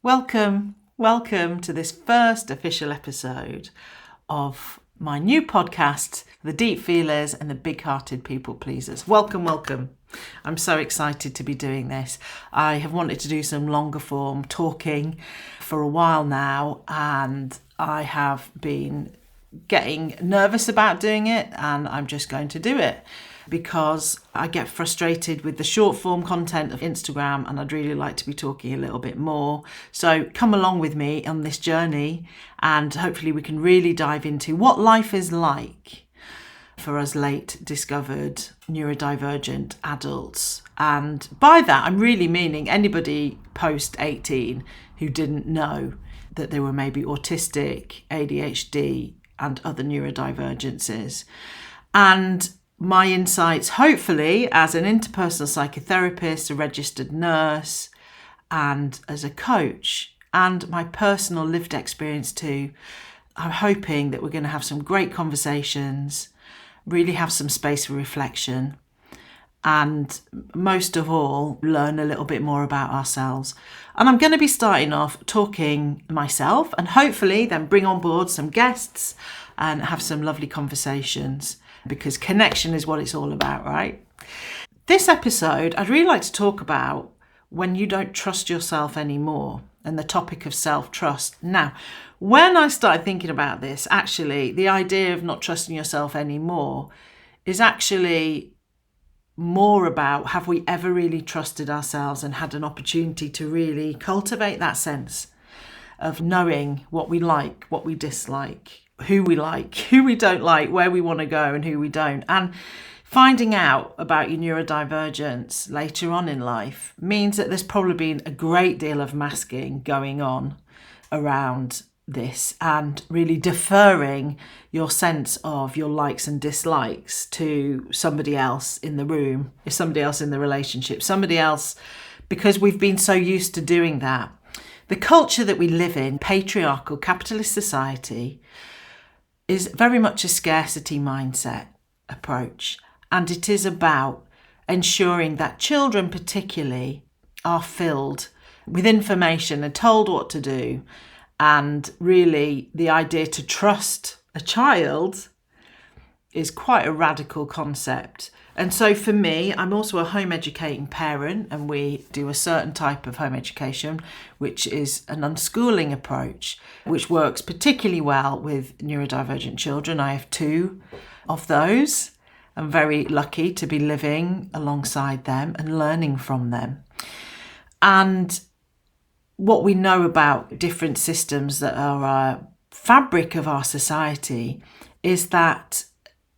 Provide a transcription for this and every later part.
Welcome to this first official episode of my new podcast, The Deep Feelers and the Big-Hearted People Pleasers. Welcome. I'm so excited to be doing this. I have wanted to do some longer form talking for a while now, and I have been getting nervous about doing it, and I'm just going to do it because I get frustrated with the short form content of Instagram, and I'd really like to be talking a little bit more. So come along with me on this journey, and hopefully we can really dive into what life is like for us late discovered neurodivergent adults. And by that, I'm really meaning anybody post 18 who didn't know that they were maybe autistic, AuDHD, and other neurodivergences. And my insights, hopefully, as an interpersonal psychotherapist, a registered nurse, and as a coach, and my personal lived experience too, I'm hoping that we're going to have some great conversations, really have some space for reflection, and most of all, learn a little bit more about ourselves. And I'm going to be starting off talking myself, and hopefully then bring on board some guests and have some lovely conversations, because connection is what it's all about, right? This episode, I'd really like to talk about when you don't trust yourself anymore, and the topic of self-trust. Now, when I started thinking about this, actually, the idea of not trusting yourself anymore is actually more about, have we ever really trusted ourselves and had an opportunity to really cultivate that sense of knowing what we like, what we dislike, who we like, who we don't like, where we want to go and who we don't. And finding out about your neurodivergence later on in life means that there's probably been a great deal of masking going on around this, and really deferring your sense of your likes and dislikes to somebody else in the room, somebody else in the relationship, somebody else, because we've been so used to doing that. The culture that we live in, patriarchal capitalist society, is very much a scarcity mindset approach. And it is about ensuring that children particularly are filled with information and told what to do. And really the idea to trust a child is quite a radical concept. And so for me, I'm also a home educating parent, and we do a certain type of home education, which is an unschooling approach, which works particularly well with neurodivergent children. I have 2 of those. I'm very lucky to be living alongside them and learning from them. And what we know about different systems that are a fabric of our society is that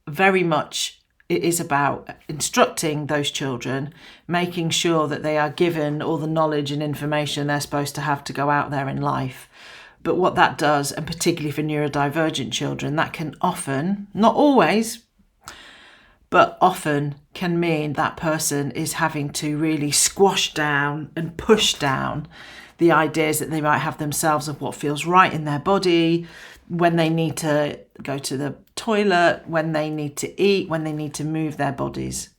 very much it is about instructing those children, making sure that they are given all the knowledge and information they're supposed to have to go out there in life. But what that does, and particularly for neurodivergent children, that can often, not always, but often can mean that person is having to really squash down and push down the ideas that they might have themselves of what feels right in their body, when they need to go to the toilet, when they need to eat, when they need to move their bodies.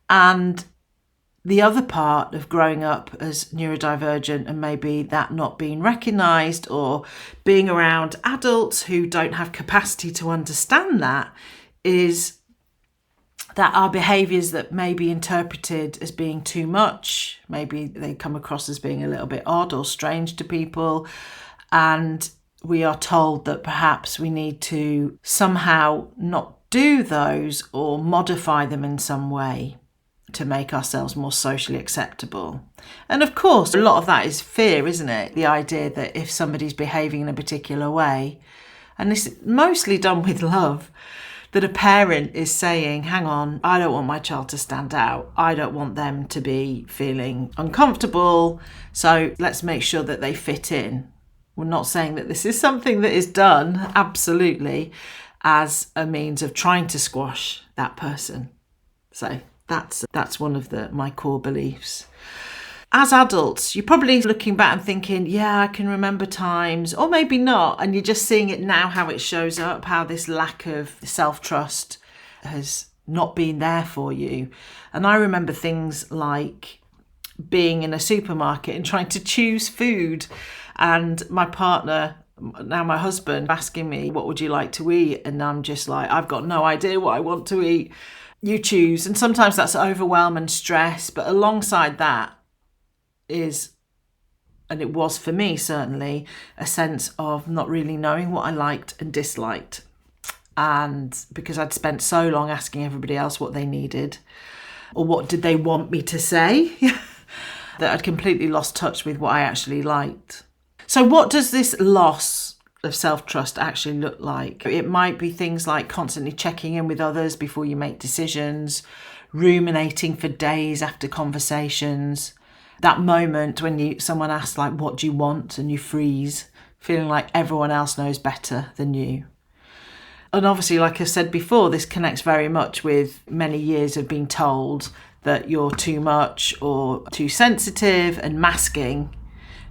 And the other part of growing up as neurodivergent, and maybe that not being recognised, or being around adults who don't have capacity to understand that, is that our behaviours that may be interpreted as being too much, maybe they come across as being a little bit odd or strange to people, and we are told that perhaps we need to somehow not do those or modify them in some way to make ourselves more socially acceptable. And of course, a lot of that is fear, isn't it? The idea that if somebody's behaving in a particular way, and this is mostly done with love, that a parent is saying, hang on, I don't want my child to stand out. I don't want them to be feeling uncomfortable. So let's make sure that they fit in. We're not saying that this is something that is done, absolutely, as a means of trying to squash that person. So that's one of my core beliefs. As adults, you're probably looking back and thinking, yeah, I can remember times, or maybe not, and you're just seeing it now, how it shows up, how this lack of self-trust has not been there for you. And I remember things like being in a supermarket and trying to choose food, and my partner, now my husband, asking me, what would you like to eat? And I'm just like, I've got no idea what I want to eat. You choose. And sometimes that's overwhelm and stress. But alongside that is, and it was for me certainly, a sense of not really knowing what I liked and disliked. And because I'd spent so long asking everybody else what they needed or what did they want me to say, that I'd completely lost touch with what I actually liked. So what does this loss of self-trust actually look like? It might be things like constantly checking in with others before you make decisions, ruminating for days after conversations, that moment when someone asks, like, what do you want? And you freeze, feeling like everyone else knows better than you. And obviously, like I said before, this connects very much with many years of being told that you're too much or too sensitive, and masking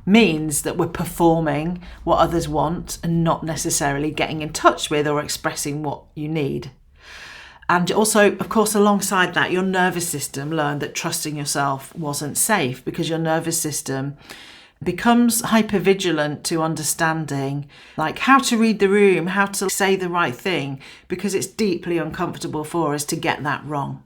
means that we're performing what others want and not necessarily getting in touch with or expressing what you need. And also, of course, alongside that, your nervous system learned that trusting yourself wasn't safe, because your nervous system becomes hypervigilant to understanding like how to read the room, how to say the right thing, because it's deeply uncomfortable for us to get that wrong.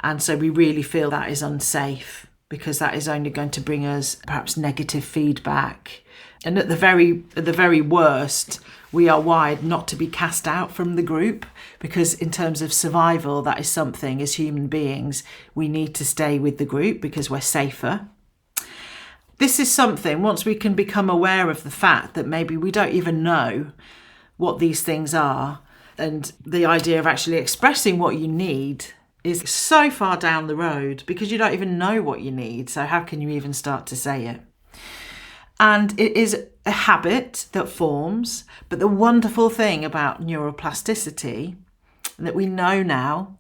And so we really feel that is unsafe, because that is only going to bring us perhaps negative feedback. And at the very worst, we are wired not to be cast out from the group, because in terms of survival, that is something as human beings, we need to stay with the group because we're safer. This is something, once we can become aware of the fact that maybe we don't even know what these things are, and the idea of actually expressing what you need is so far down the road, because you don't even know what you need. So how can you even start to say it? And it is a habit that forms. But the wonderful thing about neuroplasticity that we know now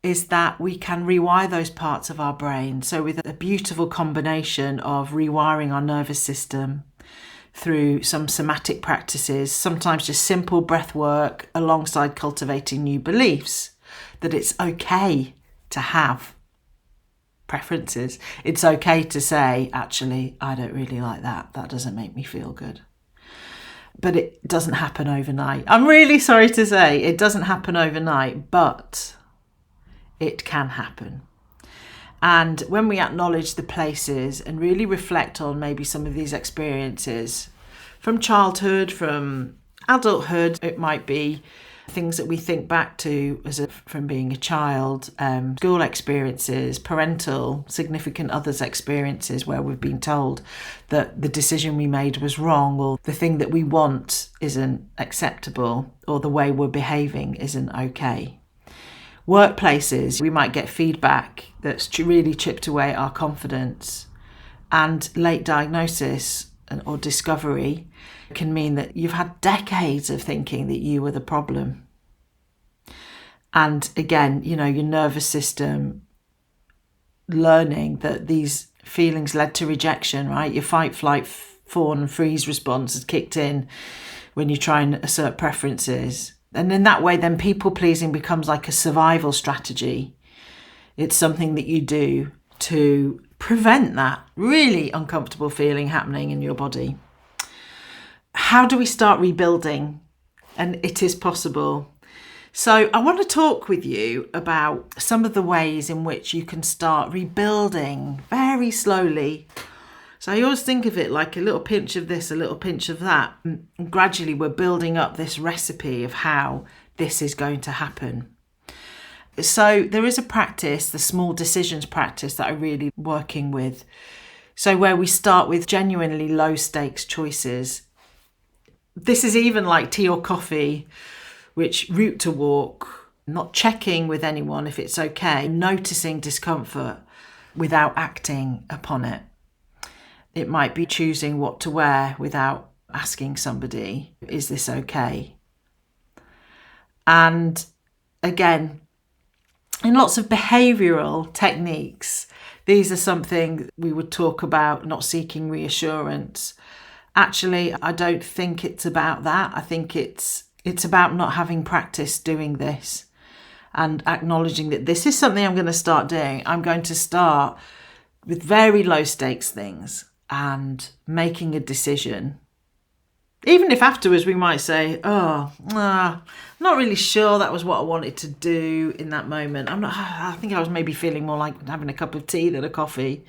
is that we can rewire those parts of our brain. So with a beautiful combination of rewiring our nervous system through some somatic practices, sometimes just simple breath work alongside cultivating new beliefs, that it's okay to have preferences. It's okay to say, actually, I don't really like that. That doesn't make me feel good. But it doesn't happen overnight. I'm really sorry to say it doesn't happen overnight, but it can happen. And when we acknowledge the places and really reflect on maybe some of these experiences from childhood, from adulthood, it might be things that we think back to from being a child, school experiences, parental, significant others' experiences where we've been told that the decision we made was wrong, or the thing that we want isn't acceptable, or the way we're behaving isn't okay. Workplaces, we might get feedback that's really chipped away at our confidence, and late diagnosis or discovery can mean that you've had decades of thinking that you were the problem. And again, your nervous system learning that these feelings led to rejection, right? Your fight, flight, fawn and freeze response has kicked in when you try and assert preferences. And in that way, then people pleasing becomes like a survival strategy. It's something that you do to prevent that really uncomfortable feeling happening in your body. How do we start rebuilding? And it is possible. So I want to talk with you about some of the ways in which you can start rebuilding very slowly. So I always think of it like a little pinch of this, a little pinch of that. And gradually we're building up this recipe of how this is going to happen. So there is a practice, the small decisions practice, that I'm really working with. So where we start with genuinely low stakes choices. This is even like tea or coffee, which route to walk, not checking with anyone if it's okay, noticing discomfort without acting upon it. It might be choosing what to wear without asking somebody, is this okay? And again, in lots of behavioural techniques, these are something we would talk about, not seeking reassurance. Actually, I don't think it's about that. I think it's about not having practice doing this and acknowledging that this is something I'm going to start doing. I'm going to start with very low stakes things and making a decision. Even if afterwards we might say, I'm not really sure that was what I wanted to do in that moment. I think I was maybe feeling more like having a cup of tea than a coffee.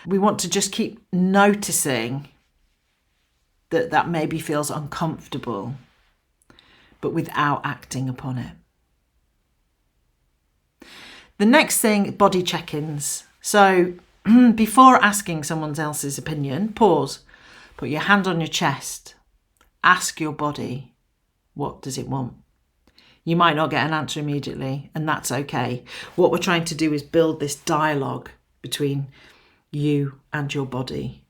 We want to just keep noticing that maybe feels uncomfortable, but without acting upon it. The next thing, body check-ins. So before asking someone else's opinion, pause, put your hand on your chest, ask your body, what does it want? You might not get an answer immediately, and that's okay. What we're trying to do is build this dialogue between you and your body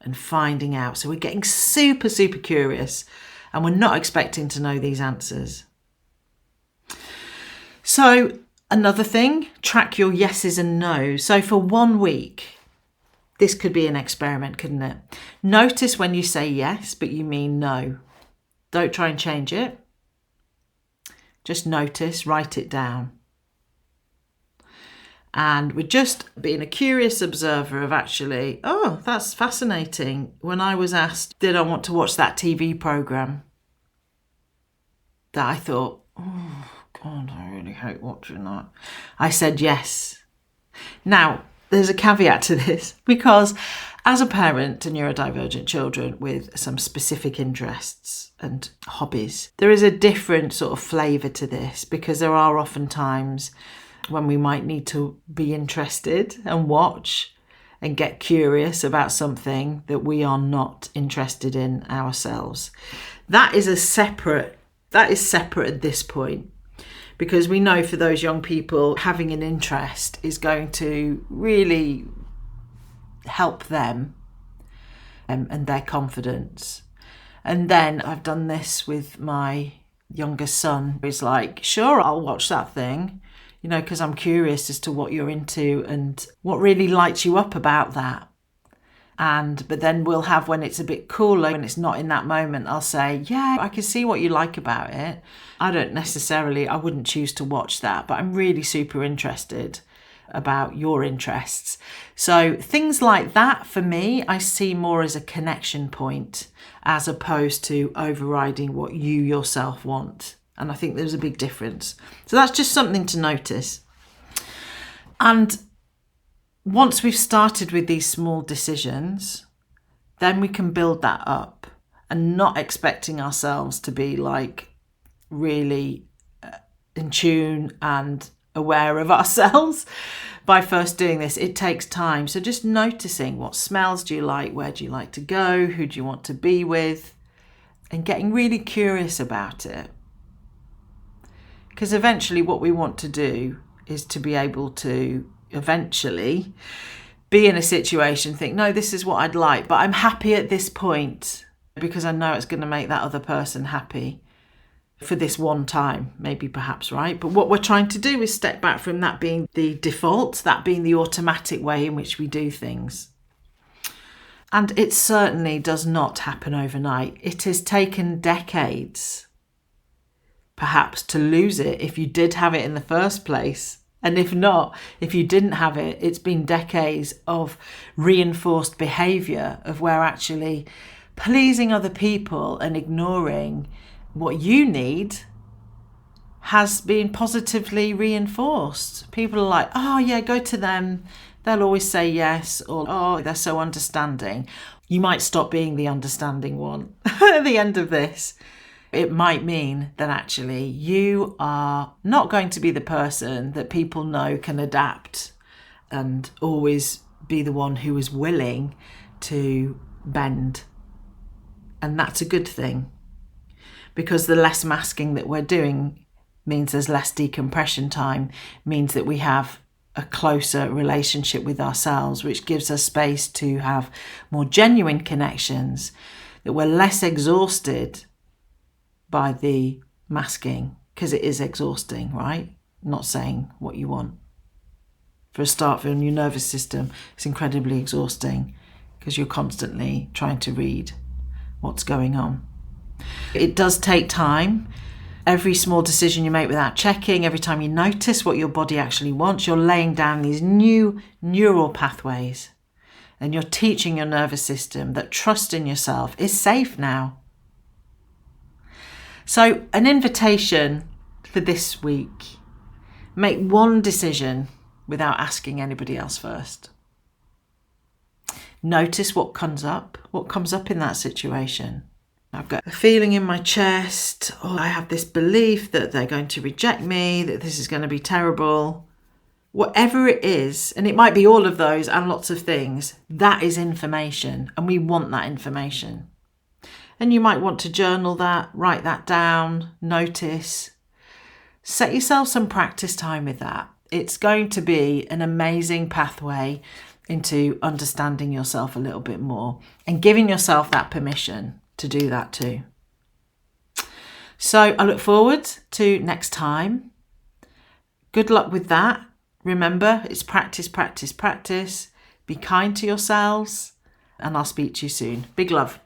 and finding out. So we're getting super, super curious, and we're not expecting to know these answers. So another thing, track your yeses and nos. So for 1 week, this could be an experiment, couldn't it? Notice when you say yes, but you mean no. Don't try and change it. Just notice, write it down. And we're just being a curious observer of actually, that's fascinating. When I was asked, did I want to watch that TV programme? That I thought, God, I really hate watching that. I said yes. Now, there's a caveat to this, because as a parent to neurodivergent children with some specific interests and hobbies, there is a different sort of flavour to this, because there are often times when we might need to be interested and watch and get curious about something that we are not interested in ourselves. That is separate at this point, because we know for those young people, having an interest is going to really help them and their confidence. And then I've done this with my youngest son. He's like, sure, I'll watch that thing, because I'm curious as to what you're into and what really lights you up about that. But then we'll have, when it's a bit cooler, when it's not in that moment, I'll say, yeah, I can see what you like about it. I wouldn't choose to watch that, but I'm really super interested about your interests. So things like that, for me, I see more as a connection point as opposed to overriding what you yourself want. And I think there's a big difference. So that's just something to notice. And once we've started with these small decisions, then we can build that up, and not expecting ourselves to be like really in tune and aware of ourselves by first doing this. It takes time. So just noticing, what smells do you like? Where do you like to go? Who do you want to be with? And getting really curious about it. Because eventually what we want to do is to be able to eventually be in a situation, think, no, this is what I'd like, but I'm happy at this point because I know it's going to make that other person happy for this one time, maybe perhaps, right? But what we're trying to do is step back from that being the default, that being the automatic way in which we do things. And it certainly does not happen overnight. It has taken decades, perhaps, to lose it if you did have it in the first place. And if not, if you didn't have it, it's been decades of reinforced behaviour of where actually pleasing other people and ignoring what you need has been positively reinforced. People are like, oh yeah, go to them. They'll always say yes, or oh, they're so understanding. You might stop being the understanding one at the end of this. It might mean that actually you are not going to be the person that people know can adapt and always be the one who is willing to bend. And that's a good thing, because the less masking that we're doing means there's less decompression time, means that we have a closer relationship with ourselves, which gives us space to have more genuine connections, that we're less exhausted by the masking, because it is exhausting, right? Not saying what you want. For a start, for your nervous system, it's incredibly exhausting because you're constantly trying to read what's going on. It does take time, Every small decision you make without checking, every time you notice what your body actually wants, you're laying down these new neural pathways. And you're teaching your nervous system that trust in yourself is safe now. So an invitation for this week: make one decision without asking anybody else first. Notice what comes up in that situation. I've got a feeling in my chest, or I have this belief that they're going to reject me, that this is going to be terrible. Whatever it is, and it might be all of those and lots of things, that is information, and we want that information. And you might want to journal that, write that down, notice. Set yourself some practice time with that. It's going to be an amazing pathway into understanding yourself a little bit more and giving yourself that permission to do that too. So I look forward to next time. Good luck with that. Remember, it's practice, practice, practice. Be kind to yourselves, and I'll speak to you soon. Big love.